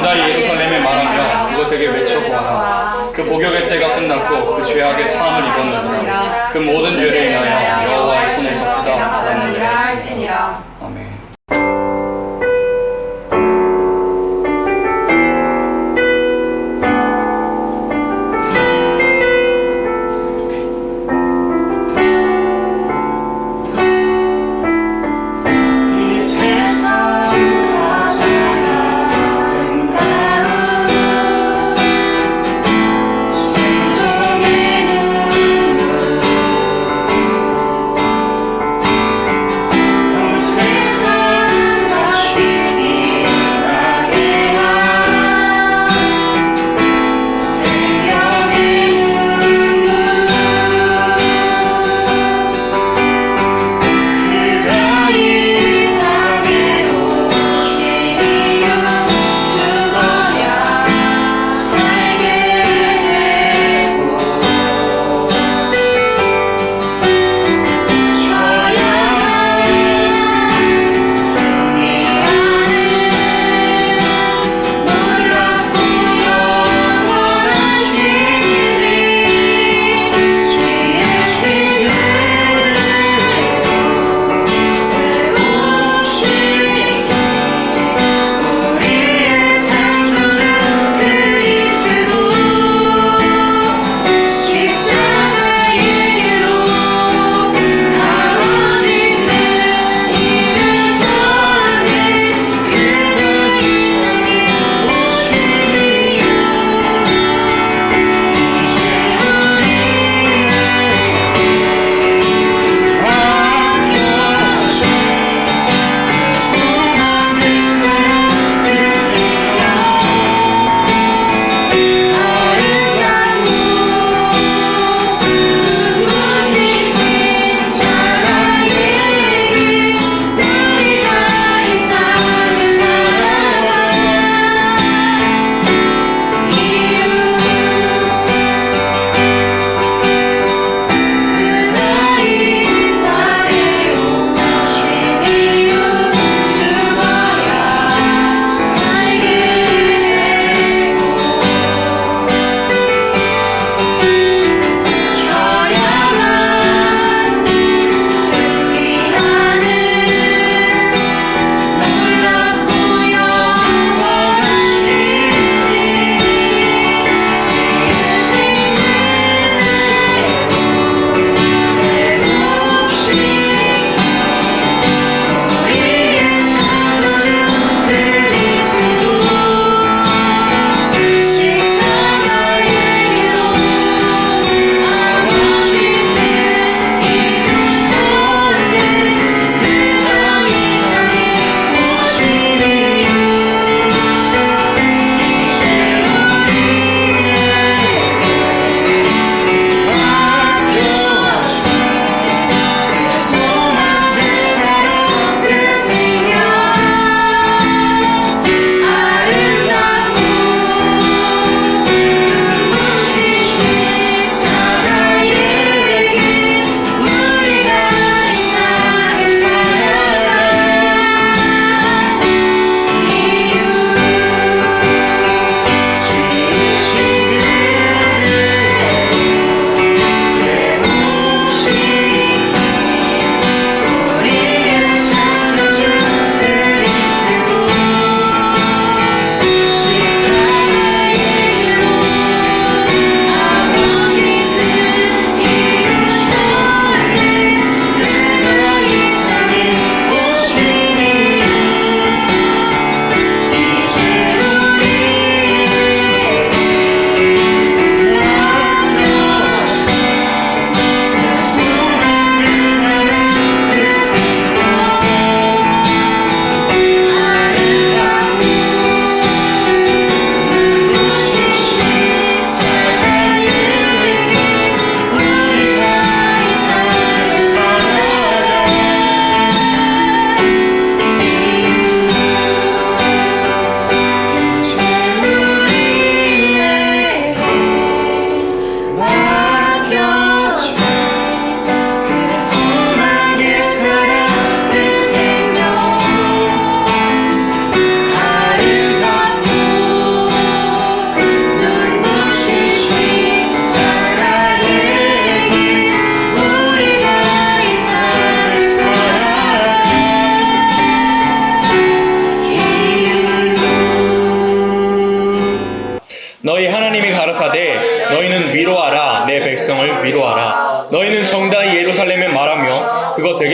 가까이 예루살렘에 말하며 그것에게 외쳐 보아라. 그 복역의 때가 끝났고 그 죄악의 사함을 입었느니라. 그 모든 죄를 인하여 여호와의 손에서 받았느니라 할지니라. 아멘. 세상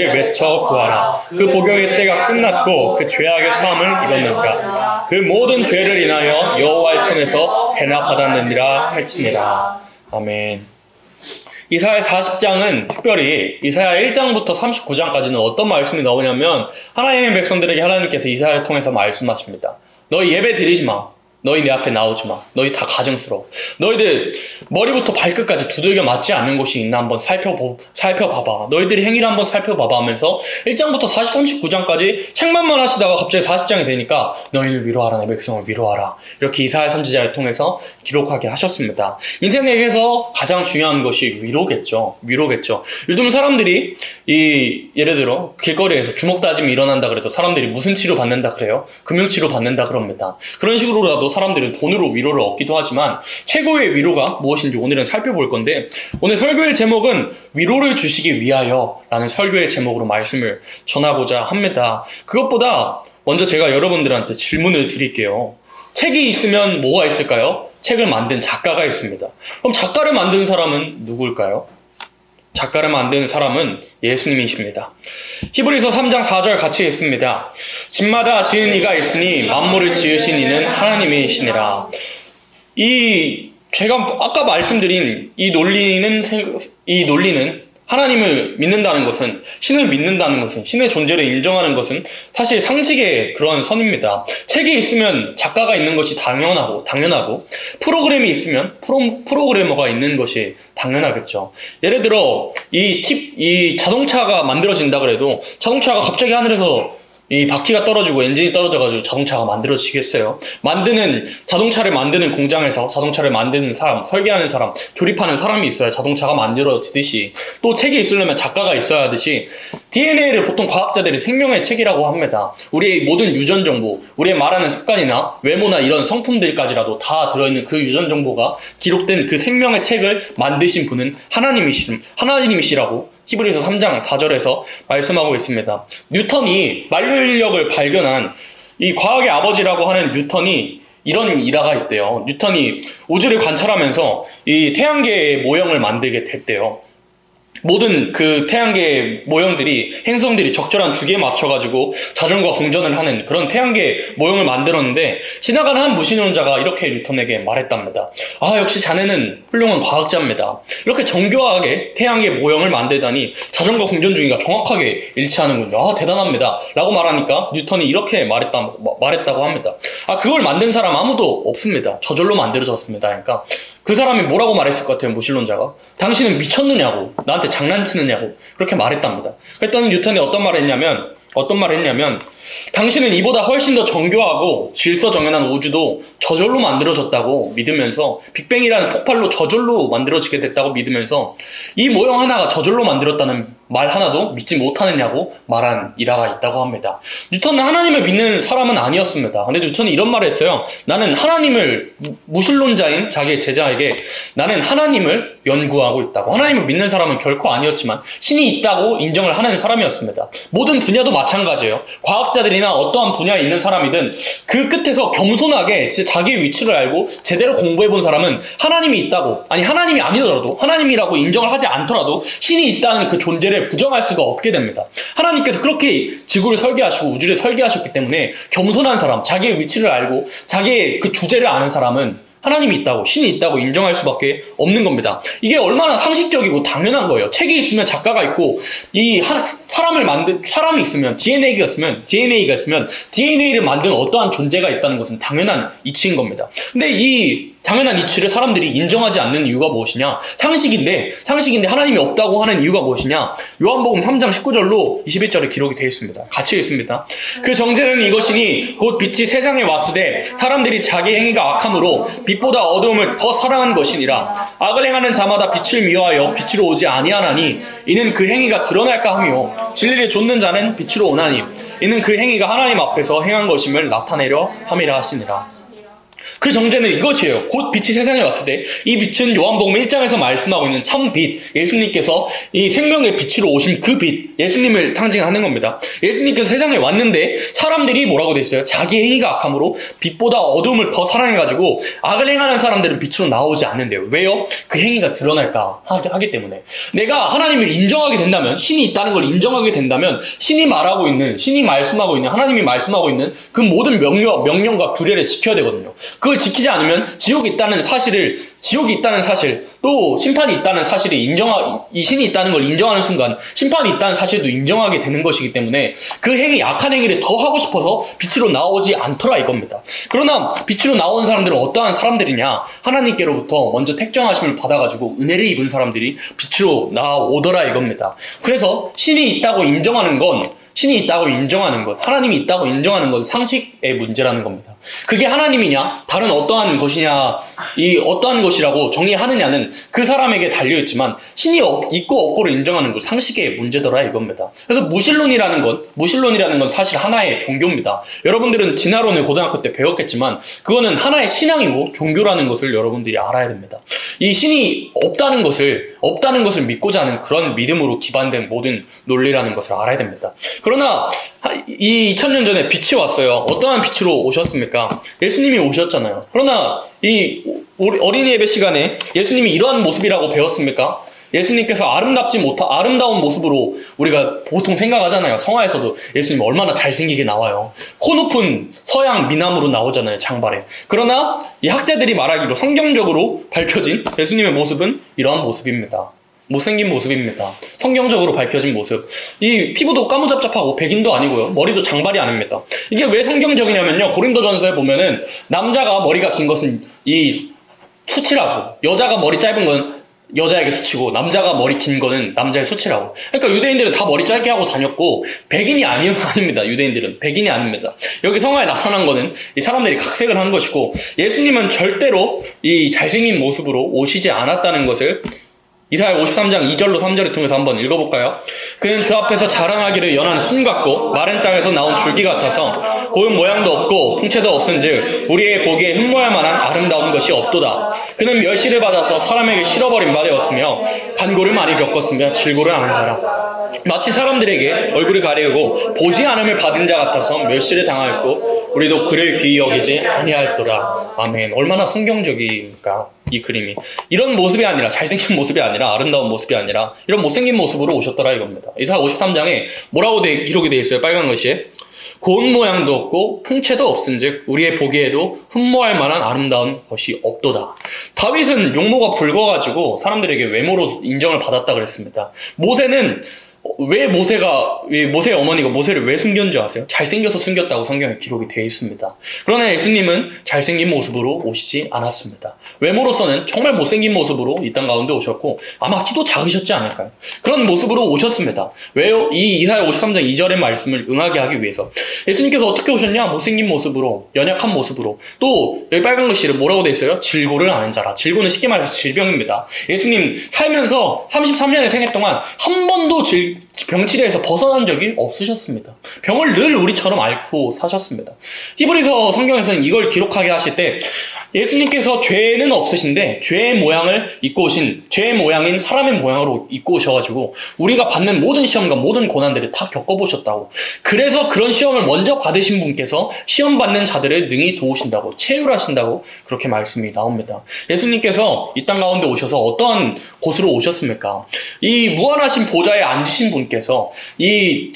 죄를 외쳐 구하라. 그 복역의 때가 끝났고 그 죄악의 사함을 입었느니라. 그 모든 죄를 인하여 여호와의 손에서 배납받았느니라 할지니라. 아멘. 이사야 40장은 특별히 이사야 1장부터 39장까지는 어떤 말씀이 나오냐면 하나님의 백성들에게 하나님께서 이사야를 통해서 말씀하십니다. 너희 예배 드리지 마. 너희 내 앞에 나오지 마. 너희 다 가증스러워. 너희들 머리부터 발끝까지 두들겨 맞지 않는 곳이 있나 한번 살펴봐봐. 너희들이 행위를 한번 살펴봐봐 하면서 1장부터 39장까지 책만만 하시다가 갑자기 40장이 되니까 너희를 위로하라. 내 백성을 위로하라. 이렇게 이사야 선지자를 통해서 기록하게 하셨습니다. 인생에서 가장 중요한 것이 위로겠죠. 요즘 사람들이 예를 들어 길거리에서 주먹 다짐이 일어난다 그래도 사람들이 무슨 치료 받는다 그래요? 금융치료 받는다 그럽니다. 그런 식으로라도 사람들은 돈으로 위로를 얻기도 하지만 최고의 위로가 무엇인지 오늘은 살펴볼 건데 오늘 설교의 제목은 위로를 주시기 위하여 라는 설교의 제목으로 말씀을 전하고자 합니다. 그것보다 먼저 제가 여러분들한테 질문을 드릴게요. 책이 있으면 뭐가 있을까요? 책을 만든 작가가 있습니다. 그럼 작가를 만든 사람은 누구일까요? 작가를 만든 사람은 예수님이십니다. 히브리서 3장 4절 같이 읽습니다. 집마다 지은 이가 있으니 만물을 지으신 이는 하나님이시니라. 제가 아까 말씀드린 이 논리는 하나님을 믿는다는 것은, 신을 믿는다는 것은, 신의 존재를 인정하는 것은 사실 상식의 그런 선입니다. 책이 있으면 작가가 있는 것이 당연하고, 프로그램이 있으면 프로그래머가 있는 것이 당연하겠죠. 예를 들어, 이 자동차가 만들어진다 그래도, 자동차가 갑자기 하늘에서 이 바퀴가 떨어지고 엔진이 떨어져가지고 자동차가 만들어지겠어요. 자동차를 만드는 공장에서 자동차를 만드는 사람, 설계하는 사람, 조립하는 사람이 있어야 자동차가 만들어지듯이 또 책이 있으려면 작가가 있어야 하듯이 DNA를 보통 과학자들이 생명의 책이라고 합니다. 우리의 모든 유전 정보, 우리의 말하는 습관이나 외모나 이런 성품들까지라도 다 들어있는 그 유전 정보가 기록된 그 생명의 책을 만드신 분은 하나님이시라고 히브리서 3장 4절에서 말씀하고 있습니다. 뉴턴이 만류인력을 발견한 이 과학의 아버지라고 하는 뉴턴이 이런 일화가 있대요. 뉴턴이 우주를 관찰하면서 이 태양계의 모형을 만들게 됐대요. 모든 그 태양계의 모형들이, 행성들이 적절한 주기에 맞춰가지고 자전과 공전을 하는 그런 태양계 모형을 만들었는데 지나가는 한 무신론자가 이렇게 뉴턴에게 말했답니다. 역시 자네는 훌륭한 과학자입니다. 이렇게 정교하게 태양계 모형을 만들다니 자전과 공전 주기가 정확하게 일치하는군요. 대단합니다. 라고 말하니까 뉴턴이 이렇게 말했다고 합니다. 그걸 만든 사람 아무도 없습니다. 저절로 만들어졌습니다. 그러니까 그 사람이 뭐라고 말했을 것 같아요, 무신론자가? 당신은 미쳤느냐고, 나한테 장난치느냐고 그렇게 말했답니다. 그랬더니 뉴턴이 어떤 말을 했냐면 당신은 이보다 훨씬 더 정교하고 질서정연한 우주도 저절로 만들어졌다고 믿으면서, 빅뱅이라는 폭발로 저절로 만들어지게 됐다고 믿으면서 이 모형 하나가 저절로 만들었다는 말 하나도 믿지 못하느냐고 말한 일화가 있다고 합니다. 뉴턴은 하나님을 믿는 사람은 아니었습니다. 근데 뉴턴이 이런 말을 했어요. 나는 무신론자인 자기의 제자에게 나는 하나님을 연구하고 있다고. 하나님을 믿는 사람은 결코 아니었지만 신이 있다고 인정을 하는 사람이었습니다. 모든 분야도 마찬가지예요. 과학자들이나 어떠한 분야에 있는 사람이든 그 끝에서 겸손하게 자기의 위치를 알고 제대로 공부해본 사람은 하나님이 있다고, 아니 하나님이 아니더라도, 하나님이라고 인정을 하지 않더라도 신이 있다는 그 존재를 부정할 수가 없게 됩니다. 하나님께서 그렇게 지구를 설계하시고 우주를 설계하셨기 때문에 겸손한 사람, 자기의 위치를 알고 자기의 그 주제를 아는 사람은 하나님이 있다고, 신이 있다고 인정할 수밖에 없는 겁니다. 이게 얼마나 상식적이고 당연한 거예요. 책이 있으면 작가가 있고, 사람이 있으면, DNA가 있으면 DNA를 만든 어떠한 존재가 있다는 것은 당연한 이치인 겁니다. 근데 이 당연한 이치를 사람들이 인정하지 않는 이유가 무엇이냐? 상식인데 하나님이 없다고 하는 이유가 무엇이냐? 요한복음 3장 19절로 21절에 기록이 되어 있습니다. 같이 읽습니다. 그 정죄는 이것이니 곧 빛이 세상에 왔으되 사람들이 자기 행위가 악함으로 빛보다 어두움을 더 사랑한 것이니라. 악을 행하는 자마다 빛을 미워하여 빛으로 오지 아니하나니 이는 그 행위가 드러날까 하며 진리를 좇는 자는 빛으로 오나니 이는 그 행위가 하나님 앞에서 행한 것임을 나타내려 함이라 하시니라. 그 정죄는 이것이에요. 곧 빛이 세상에 왔을 때 이 빛은 요한복음 1장에서 말씀하고 있는 참 빛, 예수님께서 이 생명의 빛으로 오신 그 빛, 예수님을 상징하는 겁니다. 예수님께서 세상에 왔는데 사람들이 뭐라고 돼 있어요? 자기 행위가 악함으로 빛보다 어둠을 더 사랑해가지고 악을 행하는 사람들은 빛으로 나오지 않는데요. 왜요? 그 행위가 드러날까 하기 때문에. 내가 하나님을 인정하게 된다면, 신이 있다는 걸 인정하게 된다면 신이 말하고 있는, 신이 말씀하고 있는, 하나님이 말씀하고 있는 그 모든 명령과 규례를 지켜야 되거든요. 그걸 지키지 않으면 지옥이 있다는 사실, 또 심판이 있다는 사실이 이 신이 있다는 걸 인정하는 순간 심판이 있다는 사실도 인정하게 되는 것이기 때문에 그 행위, 악한 행위를 더 하고 싶어서 빛으로 나오지 않더라 이겁니다. 그러나 빛으로 나온 사람들은 어떠한 사람들이냐? 하나님께로부터 먼저 택정하심을 받아가지고 은혜를 입은 사람들이 빛으로 나오더라 이겁니다. 그래서 신이 있다고 인정하는 것, 하나님이 있다고 인정하는 건 상식의 문제라는 겁니다. 그게 하나님이냐, 다른 어떠한 것이냐, 이 어떠한 것이라고 정의하느냐는 그 사람에게 달려있지만 신이 있고 없고를 인정하는 건 상식의 문제더라 이겁니다. 그래서 무신론이라는 건 사실 하나의 종교입니다. 여러분들은 진화론을 고등학교 때 배웠겠지만 그거는 하나의 신앙이고 종교라는 것을 여러분들이 알아야 됩니다. 이 신이 없다는 것을 믿고자 하는 그런 믿음으로 기반된 모든 논리라는 것을 알아야 됩니다. 그러나 이 2000년 전에 빛이 왔어요. 어떠한 빛으로 오셨습니까? 예수님이 오셨잖아요. 그러나 이 어린이 예배 시간에 예수님이 이러한 모습이라고 배웠습니까? 예수님께서 아름다운 모습으로 우리가 보통 생각하잖아요. 성화에서도 예수님 얼마나 잘생기게 나와요. 코 높은 서양 미남으로 나오잖아요. 장발에. 그러나 이 학자들이 말하기로 성경적으로 밝혀진 예수님의 모습은 이러한 모습입니다. 못생긴 모습입니다. 성경적으로 밝혀진 모습. 이 피부도 까무잡잡하고 백인도 아니고요. 머리도 장발이 아닙니다. 이게 왜 성경적이냐면요. 고린도전서에 보면은 남자가 머리가 긴 것은 이 수치라고, 여자가 머리 짧은 건 여자에게 수치고 남자가 머리 긴 거는 남자의 수치라고. 그러니까 유대인들은 다 머리 짧게 하고 다녔고 백인이 아닙니다. 유대인들은 백인이 아닙니다. 여기 성화에 나타난 거는 이 사람들이 각색을 한 것이고 예수님은 절대로 이 잘생긴 모습으로 오시지 않았다는 것을 이사야 53장 2절로 3절을 통해서 한번 읽어볼까요? 그는 주 앞에서 자랑하기를 연한 순 같고 마른 땅에서 나온 줄기 같아서 고운 모양도 없고 풍채도 없은즉 우리의 보기에 흠모할 만한 아름다운 것이 없도다. 그는 멸시를 받아서 사람에게 실어버린 바 되었으며 간고를 많이 겪었으며 질고를 안 한 자라. 마치 사람들에게 얼굴을 가리우고 보지 않음을 받은 자 같아서 멸시를 당하였고 우리도 그를 귀히 여기지 아니하였더라. 아멘. 얼마나 성경적입니까? 이 그림이. 이런 모습이 아니라, 잘생긴 모습이 아니라, 아름다운 모습이 아니라 이런 못생긴 모습으로 오셨더라 이겁니다. 이사야 53장에 뭐라고 기록이 되어 있어요? 빨간 글씨에 고운 모양도 없고 풍채도 없은즉 우리의 보기에도 흠모할 만한 아름다운 것이 없도다. 다윗은 용모가 붉어가지고 사람들에게 외모로 인정을 받았다 그랬습니다. 모세는 모세의 어머니가 모세를 왜 숨겼는지 아세요? 잘생겨서 숨겼다고 성경에 기록이 되어 있습니다. 그러나 예수님은 잘생긴 모습으로 오시지 않았습니다. 외모로서는 정말 못생긴 모습으로 이 땅 가운데 오셨고 아마 키도 작으셨지 않을까요? 그런 모습으로 오셨습니다. 왜요? 이 이사야 53장 2절의 말씀을 응하게 하기 위해서. 예수님께서 어떻게 오셨냐? 못생긴 모습으로, 연약한 모습으로. 또 여기 빨간 글씨를 뭐라고 되어 있어요? 질고를 아는 자라. 질고는 쉽게 말해서 질병입니다. 예수님 살면서 33년의 생애 동안 한 번도 병치레에서 벗어난 적이 없으셨습니다. 병을 늘 우리처럼 앓고 사셨습니다. 히브리서 성경에서는 이걸 기록하게 하실 때 예수님께서 죄는 없으신데 죄의 모양을 입고 오신, 죄의 모양인 사람의 모양으로 입고 오셔가지고 우리가 받는 모든 시험과 모든 고난들을 다 겪어보셨다고. 그래서 그런 시험을 먼저 받으신 분께서 시험 받는 자들을 능히 도우신다고, 체휼하신다고 그렇게 말씀이 나옵니다. 예수님께서 이 땅 가운데 오셔서 어떠한 곳으로 오셨습니까? 이 무한하신 보좌에 앉으신 분께서 이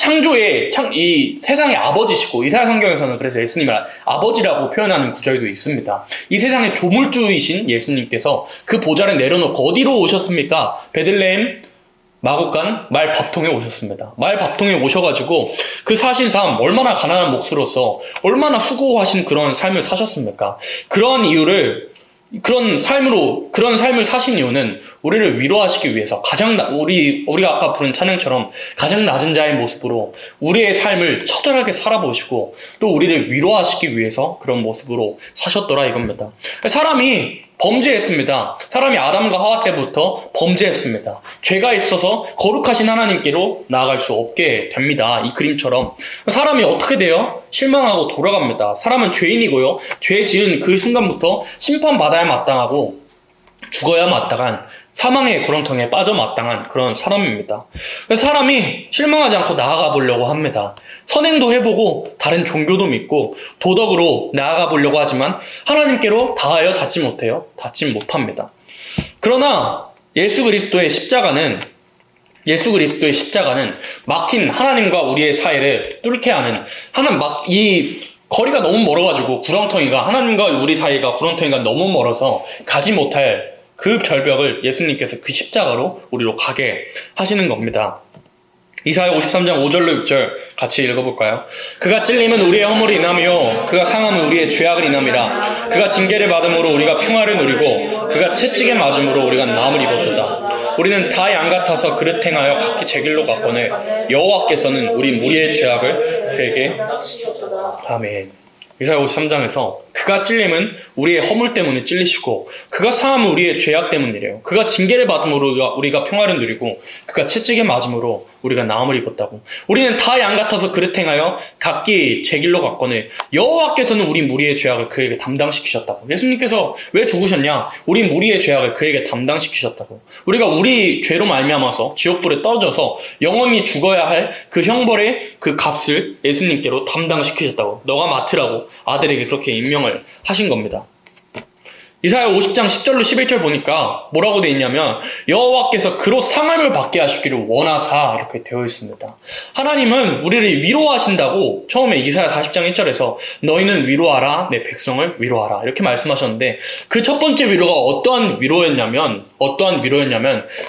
이 세상의 아버지시고, 이사야 성경에서는 그래서 예수님을 아버지라고 표현하는 구절도 있습니다. 이 세상의 조물주이신 예수님께서 그 보좌를 내려놓고 어디로 오셨습니까? 베들레헴 마구간 말밥통에 오셨습니다. 말밥통에 오셔가지고 그 사신 삶, 얼마나 가난한 몫으로서 얼마나 수고하신 그런 삶을 사셨습니까? 그런 삶을 사신 이유는 우리를 위로하시기 위해서 우리가 아까 부른 찬양처럼 가장 낮은 자의 모습으로 우리의 삶을 처절하게 살아보시고 또 우리를 위로하시기 위해서 그런 모습으로 사셨더라 이겁니다. 사람이 범죄했습니다. 사람이 아담과 하와 때부터 범죄했습니다. 죄가 있어서 거룩하신 하나님께로 나아갈 수 없게 됩니다. 이 그림처럼 사람이 어떻게 돼요? 실망하고 돌아갑니다. 사람은 죄인이고요. 죄 지은 그 순간부터 심판받아야 마땅하고 죽어야 마땅한 사망의 구렁텅이에 빠져 마땅한 그런 사람입니다. 그래서 사람이 실망하지 않고 나아가 보려고 합니다. 선행도 해보고 다른 종교도 믿고 도덕으로 나아가 보려고 하지만 하나님께로 닿아야 닿지 못해요. 닿지 못합니다. 그러나 예수 그리스도의 십자가는 막힌 하나님과 우리의 사이를 뚫게 하는 이 거리가 너무 멀어가지고 구렁텅이가 하나님과 우리 사이가 구렁텅이가 너무 멀어서 가지 못할 그 절벽을 예수님께서 그 십자가로 우리로 가게 하시는 겁니다. 이사야 53장 5절로 6절 같이 읽어볼까요? 그가 찔림은 우리의 허물을 인하며 그가 상함은 우리의 죄악을 인함이라. 그가 징계를 받음으로 우리가 평화를 누리고 그가 채찍에 맞음으로 우리가 나음을 입었도다. 우리는 다 양 같아서 그릇 행하여 각기 제 길로 갔거늘 여호와께서는 우리 무리의 죄악을 그에게 아멘. 이사야 53장에서 그가 찔림은 우리의 허물 때문에 찔리시고 그가 상함은 우리의 죄악 때문이래요. 그가 징계를 받음으로 우리가 평화를 누리고 그가 채찍에 맞음으로 우리가 나음을 입었다고. 우리는 다 양 같아서 그릇 행하여 각기 제 길로 갔거늘 여호와께서는 우리 무리의 죄악을 그에게 담당시키셨다고. 예수님께서 왜 죽으셨냐? 우리 무리의 죄악을 그에게 담당시키셨다고. 우리가 우리 죄로 말미암아서 지옥불에 떨어져서 영원히 죽어야 할 그 형벌의 그 값을 예수님께로 담당시키셨다고. 너가 맡으라고 아들에게 그렇게 임명을 하신 겁니다. 이사야 50장 10절로 11절 보니까 뭐라고 되어 있냐면 여호와께서 그로 상함을 받게 하시기를 원하사 이렇게 되어 있습니다. 하나님은 우리를 위로하신다고 처음에 이사야 40장 1절에서 너희는 위로하라 내 백성을 위로하라 이렇게 말씀하셨는데 그 첫 번째 위로가 어떠한 위로였냐면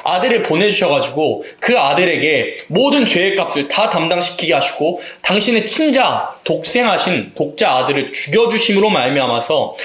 아들을 보내주셔가지고 그 아들에게 모든 죄의 값을 다 담당시키게 하시고 당신의 친자 독생하신 독자 아들을 죽여주심으로 말미암아서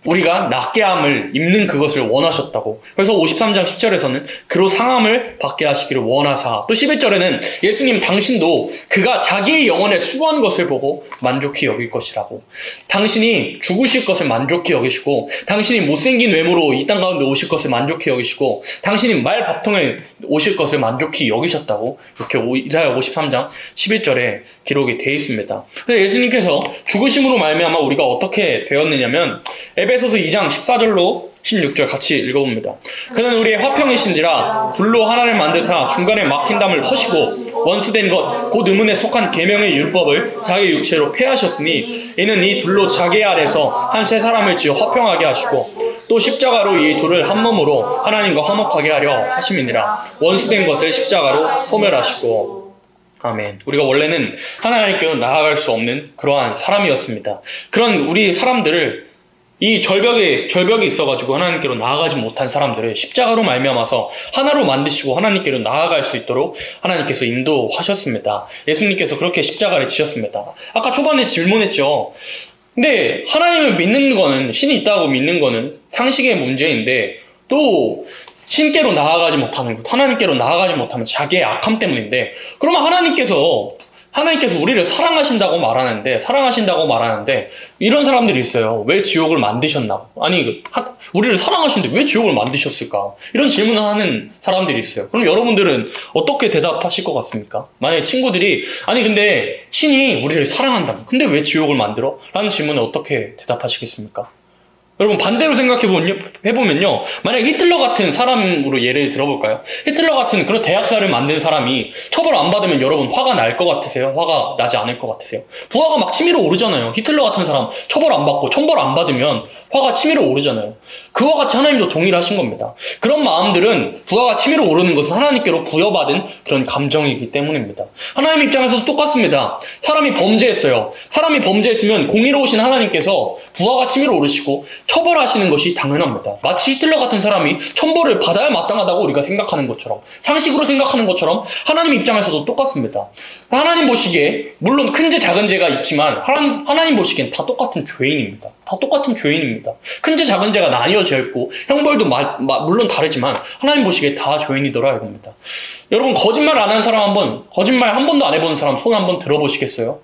우리가 낫게 함을 입는 그것을 원하셨다고. 그래서 53장 10절에서는 그로 상함을 받게 하시기를 원하사. 또 11절에는 예수님 당신도 그가 자기의 영혼에 수고한 것을 보고 만족히 여길 것이라고. 당신이 죽으실 것을 만족히 여기시고 당신이 못생긴 외모로 이 땅 가운데 오실 것을 만족히 여기시고 당신이 말밥통에 오실 것을 만족히 여기셨다고 이렇게 이사야 53장 11절에 기록이 되어 있습니다. 그래서 예수님께서 죽으심으로 말미암아 우리가 어떻게 되었느냐면 에베소서 2장 14절로 16절 같이 읽어봅니다. 그는 우리의 화평이신지라 불로 하나를 만드사 중간에 막힌 담을 허시고 원수된 것 곧 의문에 속한 계명의 율법을 자기 육체로 폐하셨으니 이는 이 둘로 자기 아래서 한 세 사람을 지어 화평하게 하시고 또 십자가로 이 둘을 한 몸으로 하나님과 화목하게 하려 하심이니라. 원수된 것을 십자가로 소멸하시고 아멘. 우리가 원래는 하나님께로 나아갈 수 없는 그러한 사람이었습니다. 그런 우리 사람들을 이 절벽이 있어가지고 하나님께로 나아가지 못한 사람들을 십자가로 말미암아서 하나로 만드시고 하나님께로 나아갈 수 있도록 하나님께서 인도하셨습니다. 예수님께서 그렇게 십자가를 지셨습니다. 아까 초반에 질문했죠. 근데 하나님을 믿는 거는, 신이 있다고 믿는 거는 상식의 문제인데 또 신께로 나아가지 못하는 것, 하나님께로 나아가지 못하면 자기의 악함 때문인데 그러면 하나님께서 우리를 사랑하신다고 말하는데 이런 사람들이 있어요. 왜 지옥을 만드셨나? 아니 우리를 사랑하시는데 왜 지옥을 만드셨을까? 이런 질문을 하는 사람들이 있어요. 그럼 여러분들은 어떻게 대답하실 것 같습니까? 만약에 친구들이 아니 근데 신이 우리를 사랑한다. 근데 왜 지옥을 만들어? 라는 질문에 어떻게 대답하시겠습니까? 여러분 반대로 생각해보면요. 만약 히틀러 같은 사람으로 예를 들어볼까요? 히틀러 같은 그런 대학살을 만든 사람이 처벌 안 받으면 여러분 화가 날 것 같으세요? 화가 나지 않을 것 같으세요? 부하가 막 치밀어 오르잖아요. 히틀러 같은 사람 처벌 안 받고 천벌 안 받으면 화가 치밀어 오르잖아요. 그와 같이 하나님도 동일하신 겁니다. 그런 마음들은 부하가 치밀어 오르는 것은 하나님께로 부여받은 그런 감정이기 때문입니다. 하나님 입장에서도 똑같습니다. 사람이 범죄했어요. 사람이 범죄했으면 공의로우신 하나님께서 부하가 치밀어 오르시고 처벌하시는 것이 당연합니다. 마치 히틀러 같은 사람이 천벌을 받아야 마땅하다고 우리가 생각하는 것처럼 상식으로 생각하는 것처럼 하나님 입장에서도 똑같습니다. 하나님 보시기에 물론 큰 죄 작은 죄가 있지만 하나님 보시기엔 다 똑같은 죄인입니다. 큰 죄 작은 죄가 나뉘어져 있고 형벌도 물론 다르지만 하나님 보시기에 다 죄인이더라 이겁니다. 여러분 거짓말 안 하는 사람 거짓말 한 번도 안 해보는 사람 손 한번 들어보시겠어요?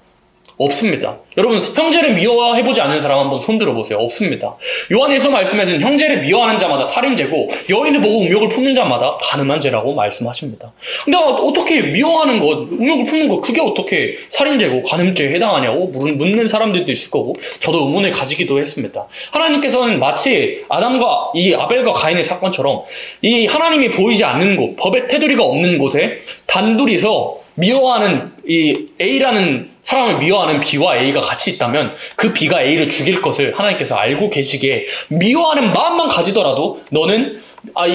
없습니다. 여러분, 형제를 미워해보지 않는 사람 한번 손 들어보세요. 없습니다. 요한일서 말씀에서는 형제를 미워하는 자마다 살인죄고 여인을 보고 음욕을 품는 자마다 간음한 죄라고 말씀하십니다. 근데 어떻게 미워하는 것, 음욕을 품는 것, 그게 어떻게 살인죄고 간음죄에 해당하냐고 묻는 사람들도 있을 거고 저도 의문을 가지기도 했습니다. 하나님께서는 마치 아담과 이 아벨과 가인의 사건처럼 이 하나님이 보이지 않는 곳, 법의 테두리가 없는 곳에 단둘이서 미워하는 이 A라는 사람을 미워하는 B와 A가 같이 있다면 그 B가 A를 죽일 것을 하나님께서 알고 계시기에 미워하는 마음만 가지더라도 너는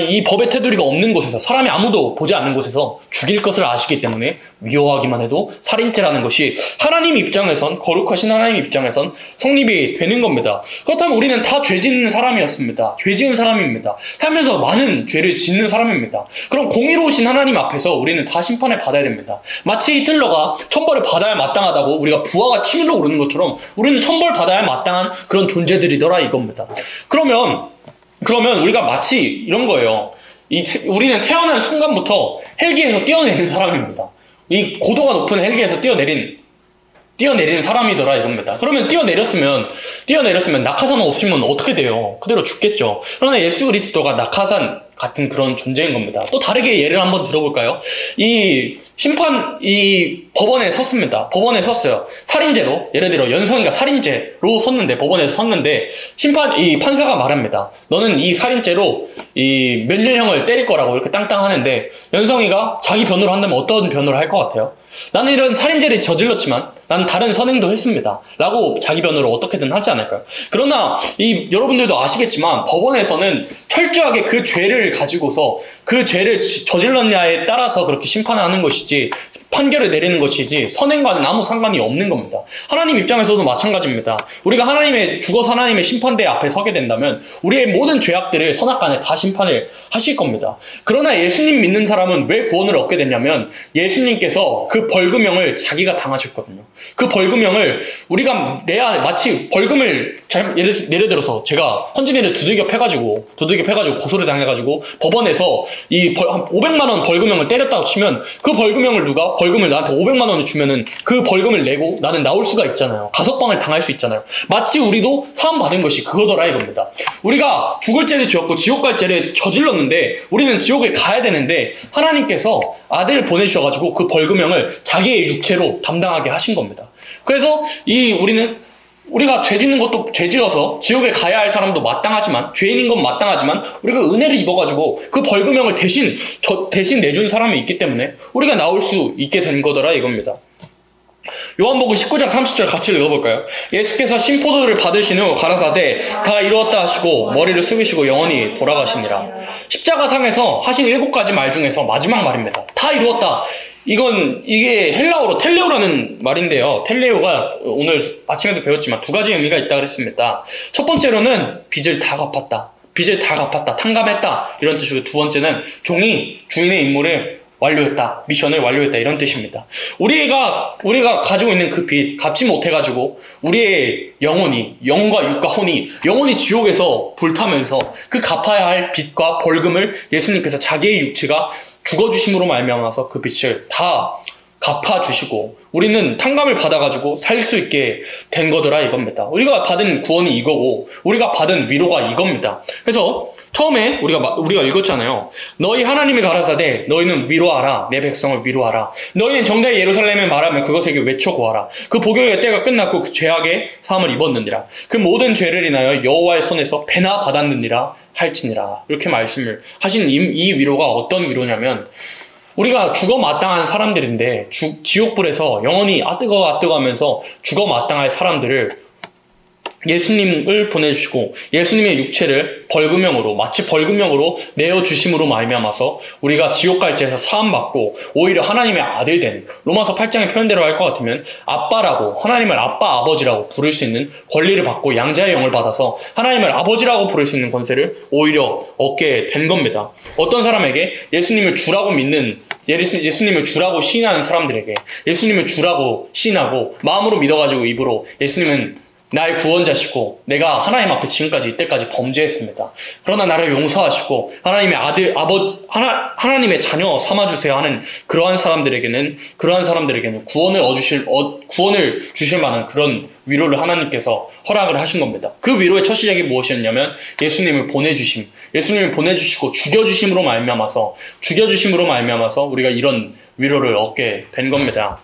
이 법의 테두리가 없는 곳에서 사람이 아무도 보지 않는 곳에서 죽일 것을 아시기 때문에 미워하기만 해도 살인죄라는 것이 하나님 입장에선 거룩하신 하나님 입장에선 성립이 되는 겁니다. 그렇다면 우리는 다 죄 짓는 사람이었습니다. 죄 지은 사람입니다. 살면서 많은 죄를 짓는 사람입니다. 그럼 공의로우신 하나님 앞에서 우리는 다 심판을 받아야 됩니다. 마치 히틀러가 천벌을 받아야 마땅하다고 우리가 부하가 치밀러 오르는 것처럼 우리는 천벌 받아야 마땅한 그런 존재들이더라 이겁니다. 그러면 우리가 마치 이런 거예요. 우리는 태어난 순간부터 헬기에서 뛰어내린 사람입니다. 이 고도가 높은 헬기에서 뛰어내린 사람이더라 이겁니다. 그러면 뛰어내렸으면 낙하산 없으면 어떻게 돼요? 그대로 죽겠죠. 그러나 예수 그리스도가 낙하산 같은 그런 존재인 겁니다. 또 다르게 예를 한번 들어볼까요? 이 법원에 섰습니다. 법원에 섰어요. 살인죄로, 예를 들어 연성이가 살인죄로 섰는데, 법원에서 섰는데, 판사가 말합니다. 너는 이 살인죄로 몇 년형을 때릴 거라고 이렇게 땅땅 하는데, 연성이가 자기 변호를 한다면 어떤 변호를 할 것 같아요? 나는 이런 살인죄를 저질렀지만, 난 다른 선행도 했습니다. 라고 자기 변호를 어떻게든 하지 않을까요? 그러나, 여러분들도 아시겠지만, 법원에서는 철저하게 그 죄를 가지고서 그 죄를 저질렀냐에 따라서 그렇게 심판하는 것이지 판결을 내리는 것이지 선행과는 아무 상관이 없는 겁니다. 하나님 입장에서도 마찬가지입니다. 우리가 죽어서 하나님의 심판대 앞에 서게 된다면 우리의 모든 죄악들을 선악간에 다 심판을 하실 겁니다. 그러나 예수님 믿는 사람은 왜 구원을 얻게 됐냐면 예수님께서 그 벌금형을 자기가 당하셨거든요. 그 벌금형을 우리가 내야 마치 벌금을 예를 들어서 제가 헌진이를 두들겨 패가지고 고소를 당해가지고 법원에서 500만 원 벌금형을 때렸다고 치면 그 벌금형을 벌금을 나한테 500만 원을 주면은 그 벌금을 내고 나는 나올 수가 있잖아요. 가석방을 당할 수 있잖아요. 마치 우리도 사함 받은 것이 그거더라 이겁니다. 우리가 죽을 죄를 지었고 지옥 갈 죄를 저질렀는데 우리는 지옥에 가야 되는데 하나님께서 아들을 보내주셔가지고 그 벌금형을 자기의 육체로 담당하게 하신 겁니다. 그래서 우리가 죄 짓는 것도 죄 지어서 지옥에 가야 할 사람도 마땅하지만 죄인인 건 마땅하지만 우리가 은혜를 입어가지고 그 벌금형을 대신 내준 사람이 있기 때문에 우리가 나올 수 있게 된 거더라 이겁니다. 요한복음 19장 30절 같이 읽어볼까요? 예수께서 신포도를 받으신 후 가라사대 다 이루었다 하시고 머리를 숙이시고 영원히 돌아가시니라. 십자가상에서 하신 7가지 말 중에서 마지막 말입니다. 다 이루었다. 이게 헬라어로 텔레오라는 말인데요. 텔레오가 오늘 아침에도 배웠지만 2가지 의미가 있다고 그랬습니다. 첫 번째로는 빚을 다 갚았다, 탕감했다 이런 뜻이고 두 번째는 종이 주인의 임무를 미션을 완료했다 이런 뜻입니다. 우리가 가지고 있는 그 빚 갚지 못해가지고 우리의 영과 육과 혼이 영원히 지옥에서 불타면서 그 갚아야 할 빚과 벌금을 예수님께서 자기의 육체가 죽어주심으로 말미암아서 그 빚을 다 갚아주시고 우리는 탕감을 받아가지고 살 수 있게 된 거더라 이겁니다. 우리가 받은 구원이 이거고 우리가 받은 위로가 이겁니다. 그래서 처음에 우리가 읽었잖아요. 너희 하나님이 가라사대 너희는 위로하라 내 백성을 위로하라. 너희는 정다이 예루살렘에 말하면 그것에게 외쳐 구하라. 그 복역의 때가 끝났고 그 죄악의 사함을 입었느니라. 그 모든 죄를 인하여 여호와의 손에서 배나 받았느니라 할지니라. 이렇게 말씀을 하신 이 위로가 어떤 위로냐면 우리가 죽어 마땅한 사람들인데 지옥불에서 영원히 아뜨거 하면서 죽어 마땅할 사람들을 예수님을 보내주시고 예수님의 육체를 마치 벌금형으로 내어주심으로 말미암아서 우리가 지옥 갈 죄에서 사함받고 오히려 하나님의 아들 된 로마서 8장의 표현대로 할 것 같으면 하나님을 아빠 아버지라고 부를 수 있는 권리를 받고 양자의 영을 받아서 하나님을 아버지라고 부를 수 있는 권세를 오히려 얻게 된 겁니다. 어떤 사람에게 예수님을 주라고 믿는 예수님을 주라고 시인하는 사람들에게 예수님을 주라고 시인하고 마음으로 믿어가지고 입으로 예수님은 나의 구원자시고 내가 하나님 앞에 지금까지 이때까지 범죄했습니다. 그러나 나를 용서하시고 하나님의 하나님의 자녀 삼아주세요 하는 그러한 사람들에게는 구원을 주실 만한 그런 위로를 하나님께서 허락을 하신 겁니다. 그 위로의 첫 시작이 무엇이었냐면 예수님을 보내주시고 죽여주심으로 말미암아서 우리가 이런 위로를 얻게 된 겁니다.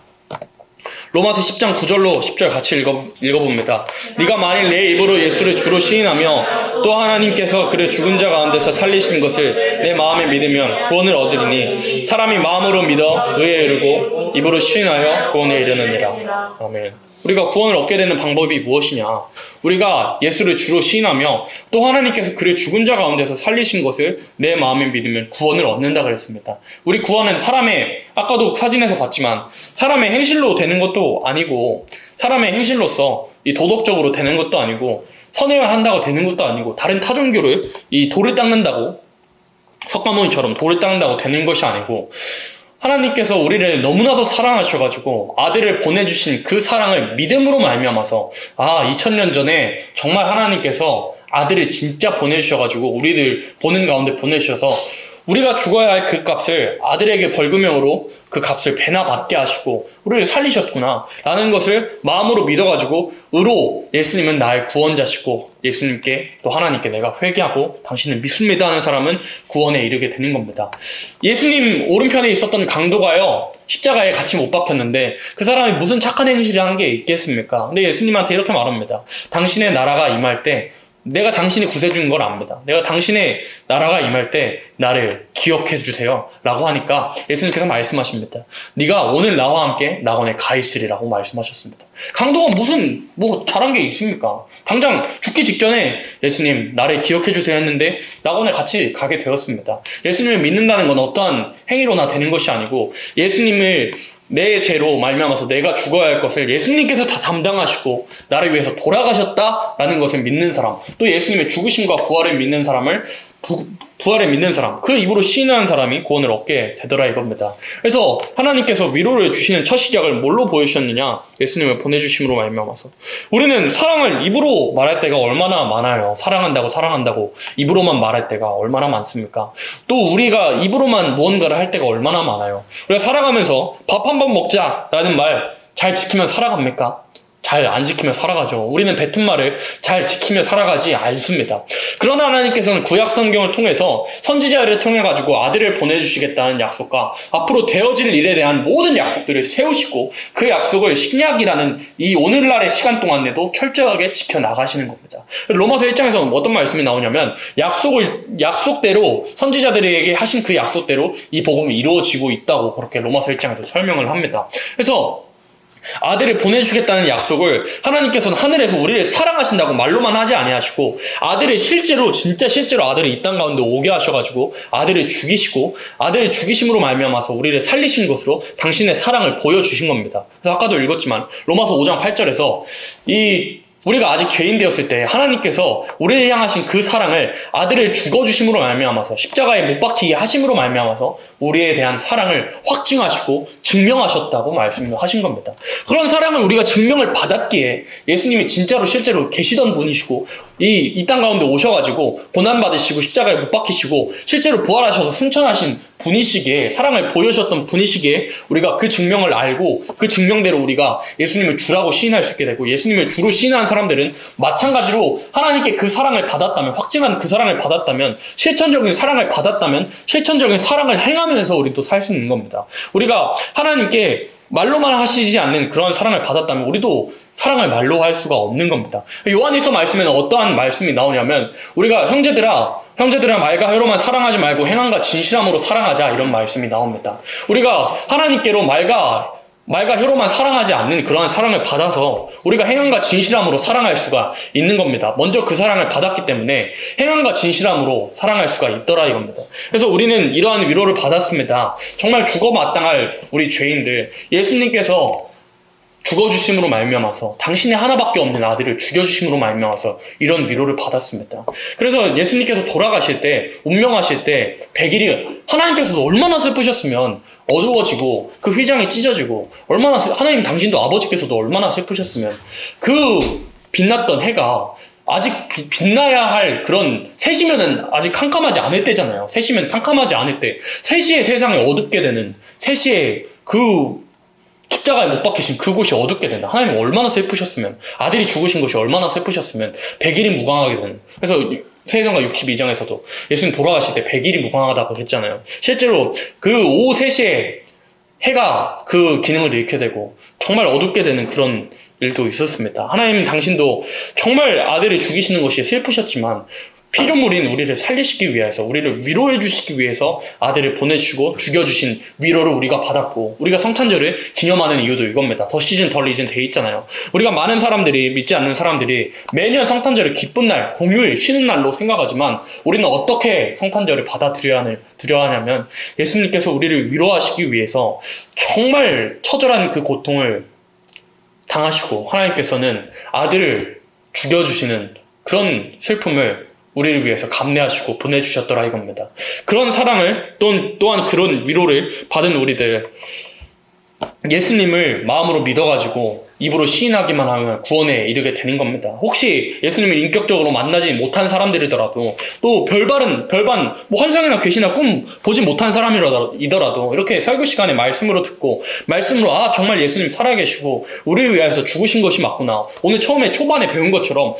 로마서 10장 9절로 10절 같이 읽어봅니다. 네가 만일 내 입으로 예수를 주로 시인하며 또 하나님께서 그를 죽은 자 가운데서 살리신 것을 내 마음에 믿으면 구원을 얻으리니 사람이 마음으로 믿어 의에 이르고 입으로 시인하여 구원에 이르느니라. 아멘. 우리가 구원을 얻게 되는 방법이 무엇이냐? 우리가 예수를 주로 시인하며 또 하나님께서 그를 죽은 자 가운데서 살리신 것을 내 마음에 믿으면 구원을 얻는다 그랬습니다. 우리 구원은 아까도 사진에서 봤지만 사람의 행실로 되는 것도 아니고, 사람의 행실로서 이 도덕적으로 되는 것도 아니고, 선행을 한다고 되는 것도 아니고, 다른 타종교를 이 돌을 닦는다고, 석가모니처럼 돌을 닦는다고 되는 것이 아니고, 하나님께서 우리를 너무나도 사랑하셔가지고 아들을 보내주신 그 사랑을 믿음으로 말미암아서 2000년 전에 정말 하나님께서 아들을 진짜 보내주셔가지고 우리를 보는 가운데 보내주셔서 우리가 죽어야 할 그 값을 아들에게 벌금형으로 그 값을 배나 받게 하시고 우리를 살리셨구나 라는 것을 마음으로 믿어가지고 의로 예수님은 나의 구원자시고 예수님께 또 하나님께 내가 회개하고 당신을 믿습니다 하는 사람은 구원에 이르게 되는 겁니다. 예수님 오른편에 있었던 강도가요, 십자가에 같이 못 박혔는데 그 사람이 무슨 착한 행실을 한 게 있겠습니까? 근데 예수님한테 이렇게 말합니다. 당신의 나라가 임할 때 내가 당신이 구세주인 걸 압니다. 내가 당신의 나라가 임할 때 나를 기억해 주세요 라고 하니까 예수님께서 말씀하십니다. 네가 오늘 나와 함께 낙원에 가 있으리라고 말씀하셨습니다. 강도가 무슨 잘한 게 있습니까? 당장 죽기 직전에 예수님 나를 기억해 주세요 했는데 낙원에 같이 가게 되었습니다. 예수님을 믿는다는 건 어떠한 행위로나 되는 것이 아니고 예수님을 내 죄로 말미암아서 내가 죽어야 할 것을 예수님께서 다 담당하시고 나를 위해서 돌아가셨다라는 것을 믿는 사람, 또 예수님의 죽으심과 부활을 믿는 사람, 그 입으로 시인하는 사람이 구원을 얻게 되더라 이겁니다. 그래서 하나님께서 위로를 주시는 첫 시작을 뭘로 보여주셨느냐? 예수님을 보내주심으로 말미암아서. 우리는 사랑을 입으로 말할 때가 얼마나 많아요. 사랑한다고 입으로만 말할 때가 얼마나 많습니까? 또 우리가 입으로만 무언가를 할 때가 얼마나 많아요. 우리가 살아가면서 밥 한 번 먹자라는 말 잘 지키면 살아갑니까? 잘 안 지키며 살아가죠. 우리는 뱉은 말을 잘 지키며 살아가지 않습니다. 그러나 하나님께서는 구약 성경을 통해서 선지자를 통해 가지고 아들을 보내주시겠다는 약속과 앞으로 되어질 일에 대한 모든 약속들을 세우시고 그 약속을 신약이라는 이 오늘날의 시간 동안에도 철저하게 지켜나가시는 겁니다. 로마서 1장에서는 어떤 말씀이 나오냐면 약속대로 선지자들에게 하신 그 약속대로 이 복음이 이루어지고 있다고 그렇게 로마서 1장에도 설명을 합니다. 그래서 아들을 보내주겠다는 약속을 하나님께서는 하늘에서 우리를 사랑하신다고 말로만 하지 아니하시고 아들을 실제로 아들을 이 땅 가운데 오게 하셔가지고 아들을 죽이심으로 말미암아서 우리를 살리신 것으로 당신의 사랑을 보여주신 겁니다. 그래서 아까도 읽었지만 로마서 5장 8절에서 우리가 아직 죄인 되었을 때 하나님께서 우리를 향하신 그 사랑을 아들을 죽어주심으로 말미암아서 십자가에 못 박히게 하심으로 말미암아서 우리에 대한 사랑을 확증하시고 증명하셨다고 말씀하신 겁니다. 그런 사랑을 우리가 증명을 받았기에 예수님이 진짜로 실제로 계시던 분이시고 이 땅 가운데 오셔가지고 고난받으시고 십자가에 못 박히시고 실제로 부활하셔서 승천하신 분이시기에, 사랑을 보여주셨던 분이시기에 우리가 그 증명을 알고 그 증명대로 우리가 예수님을 주라고 시인할 수 있게 되고, 예수님을 주로 시인하는 사람들은 마찬가지로 하나님께 그 사랑을 받았다면, 확증한 그 사랑을 받았다면, 실천적인 사랑을 받았다면 실천적인 사랑을 행하면서 우리도 살 수 있는 겁니다. 우리가 하나님께 말로만 하시지 않는 그런 사랑을 받았다면 우리도 사랑을 말로 할 수가 없는 겁니다. 요한일서 말씀에는 어떠한 말씀이 나오냐면, 우리가 형제들아 말과 혀로만 사랑하지 말고 행함과 진실함으로 사랑하자, 이런 말씀이 나옵니다. 우리가 하나님께로 말과 혀로만 사랑하지 않는 그러한 사랑을 받아서 우리가 행함과 진실함으로 사랑할 수가 있는 겁니다. 먼저 그 사랑을 받았기 때문에 행함과 진실함으로 사랑할 수가 있더라 이겁니다. 그래서 우리는 이러한 위로를 받았습니다. 정말 죽어 마땅할 우리 죄인들, 예수님께서 죽어주심으로 말미암아서, 당신의 하나밖에 없는 아들을 죽여주심으로 말미암아서 이런 위로를 받았습니다. 그래서 예수님께서 돌아가실 때, 운명하실 때 100일이 하나님께서도 얼마나 슬프셨으면 어두워지고 그 휘장이 찢어지고, 하나님 당신도 아버지께서도 얼마나 슬프셨으면 그 빛났던 해가 아직 빛나야 할 그런 3시면은 아직 캄캄하지 않을 때잖아요. 3시면 캄캄하지 않을 때 3시에 세상이 어둡게 되는 3시에 그 십자가에 못 박히신 그곳이 어둡게 된다. 하나님 얼마나 슬프셨으면 아들이 죽으신 것이 얼마나 슬프셨으면 100일이 무광하게 되는. 그래서 세상과 62장에서도 예수님 돌아가실 때 100일이 무광하다고 했잖아요. 실제로 그 오후 3시에 해가 그 기능을 잃게 되고 정말 어둡게 되는 그런 일도 있었습니다. 하나님 당신도 정말 아들을 죽이시는 것이 슬프셨지만 피조물인 우리를 살리시기 위해서, 우리를 위로해 주시기 위해서 아들을 보내주시고 죽여주신 위로를 우리가 받았고, 우리가 성탄절을 기념하는 이유도 이겁니다. 더 시즌 덜 리즌 돼 있잖아요. 우리가 많은 사람들이, 믿지 않는 사람들이 매년 성탄절을 기쁜 날, 공휴일, 쉬는 날로 생각하지만 우리는 어떻게 성탄절을 받아들여야 하냐면 예수님께서 우리를 위로하시기 위해서 정말 처절한 그 고통을 당하시고 하나님께서는 아들을 죽여주시는 그런 슬픔을 우리를 위해서 감내하시고 보내주셨더라 이겁니다. 그런 사랑을 또한 그런 위로를 받은 우리들, 예수님을 마음으로 믿어가지고 입으로 시인하기만 하면 구원에 이르게 되는 겁니다. 혹시 예수님을 인격적으로 만나지 못한 사람들이더라도 또 별반 뭐 환상이나 괴시나 꿈 보지 못한 사람이더라도 이렇게 설교 시간에 말씀으로 듣고 말씀으로 정말 예수님 살아계시고 우리를 위해서 죽으신 것이 맞구나. 오늘 처음에 초반에 배운 것처럼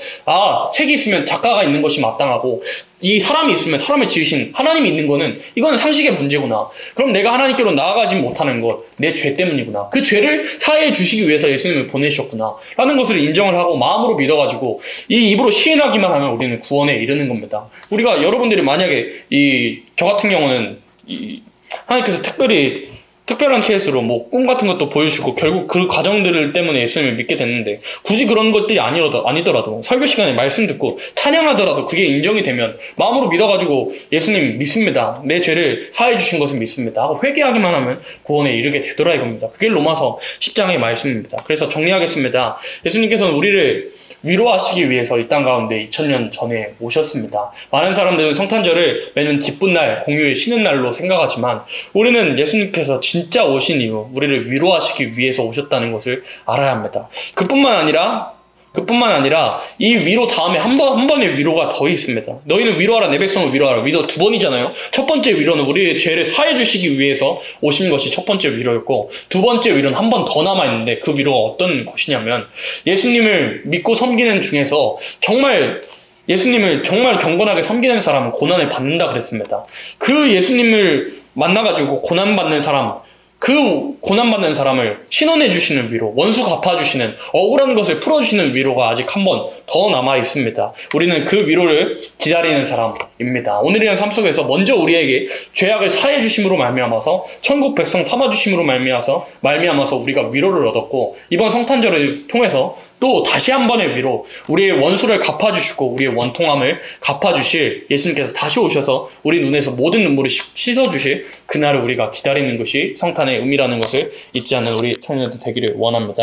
책이 있으면 작가가 있는 것이 마땅하고 이 사람이 있으면 사람을 지으신 하나님이 있는 거는 이건 상식의 문제구나. 그럼 내가 하나님께로 나아가지 못하는 것, 내 죄 때문이구나. 그 죄를 사해해 주시기 위해서 예수님을 보내주셨구나 라는 것을 인정을 하고 마음으로 믿어가지고 이 입으로 시인하기만 하면 우리는 구원에 이르는 겁니다. 우리가 여러분들이 만약에 저 같은 경우는 하나님께서 특별한 케이스로 뭐 꿈 같은 것도 보여주시고 결국 그 과정들 때문에 예수님을 믿게 됐는데 굳이 그런 것들이 아니더라도 설교 시간에 말씀 듣고 찬양하더라도 그게 인정이 되면 마음으로 믿어가지고 예수님 믿습니다. 내 죄를 사해 주신 것을 믿습니다 하고 회개하기만 하면 구원에 이르게 되더라 이겁니다. 그게 로마서 10장의 말씀입니다. 그래서 정리하겠습니다. 예수님께서는 우리를 위로하시기 위해서 이 땅 가운데 2000년 전에 오셨습니다. 많은 사람들은 성탄절을 매년 기쁜 날, 공휴일, 쉬는 날로 생각하지만 우리는 예수님께서 진짜 오신 이후 우리를 위로하시기 위해서 오셨다는 것을 알아야 합니다. 그뿐만 아니라 이 위로 다음에 한 번의 위로가 더 있습니다. 너희는 위로하라 내 백성을 위로하라. 위로 2번이잖아요. 첫 번째 위로는 우리의 죄를 사해 주시기 위해서 오신 것이 첫 번째 위로였고 두 번째 위로는 한 번 더 남아있는데 그 위로가 어떤 것이냐면 예수님을 믿고 섬기는 중에서 예수님을 정말 경건하게 섬기는 사람은 고난을 받는다 그랬습니다. 그 예수님을 만나가지고 고난받는 사람을 신원해 주시는 위로, 원수 갚아주시는, 억울한 것을 풀어주시는 위로가 아직 한 번 더 남아 있습니다. 우리는 그 위로를 기다리는 사람입니다. 오늘이란 삶 속에서 먼저 우리에게 죄악을 사해 주심으로 말미암아서 천국 백성 삼아 주심으로 말미암아서 우리가 위로를 얻었고 이번 성탄절을 통해서 또 다시 한 번의 위로, 우리의 원수를 갚아주시고 우리의 원통함을 갚아주실 예수님께서 다시 오셔서 우리 눈에서 모든 눈물을 씻어주실 그날을 우리가 기다리는 것이 성탄의 의미라는 것을 잊지 않는 우리 청년들 되기를 원합니다.